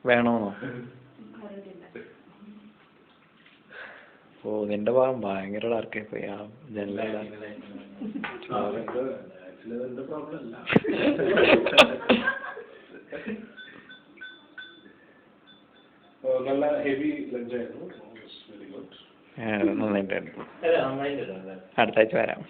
വേണോന്നോ? ഓ നിന്റെ ഭാഗം ഭയങ്കര ഡാർക്കായി പോയി. ആ ജനലല്ല നല്ല ഹെവി ലഞ്ച് ആയിരുന്നു. നന്നായിട്ടായിരുന്നു. അടുത്ത ആഴ്ച വരാം.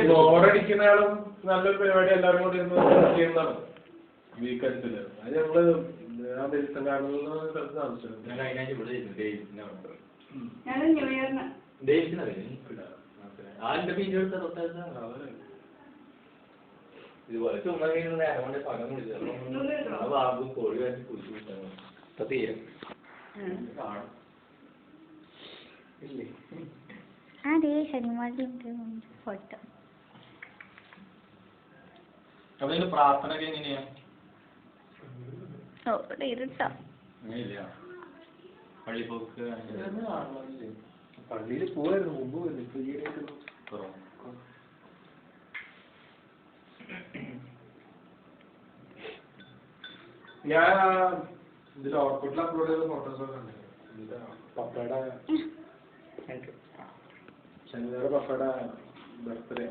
ബോറടിക്കുന്നയാളും നല്ലൊരു പരിപാടി എല്ലാവരും കൂടി ചെയ്യുന്നതാണ്. വീക്കെൻഡ്സില് അത് നമ്മള് ആ വെളിച്ചം കാണുന്ന സ്ഥലത്ത് താമസിച്ചത്. ഇതുപോലെ ചുമ്മാ നേരം കൊണ്ട് പണം കുടിച്ചു വാങ്ങും കോഴി വരച്ച് കുടിച്ചു കിട്ടാൻ ഇപ്പൊ തീരും കാണും. അതെ ശനിമാരിലുണ്ട് ഫോട്ടോ. അപ്പൊ പ്രാർത്ഥന ഒക്കെ എങ്ങനെയാ? ഇരുട്ടാ പള്ളിപ്പോക്ക് പള്ളിയിൽ പോവായിരുന്നു മുമ്പ് പോയിരുന്നു. ഇപ്പൊ ഈയിടെയായിട്ട് ഞാൻ ഇതിൽ ഔട്ട്പുട്ടിൽ അപ്ലോഡ് ചെയ്ത ഫോട്ടോസൊക്കെ ഉണ്ട്. പപ്പയുടെ ശനിവാരം പപ്പയുടെ ബർത്ത്ഡേ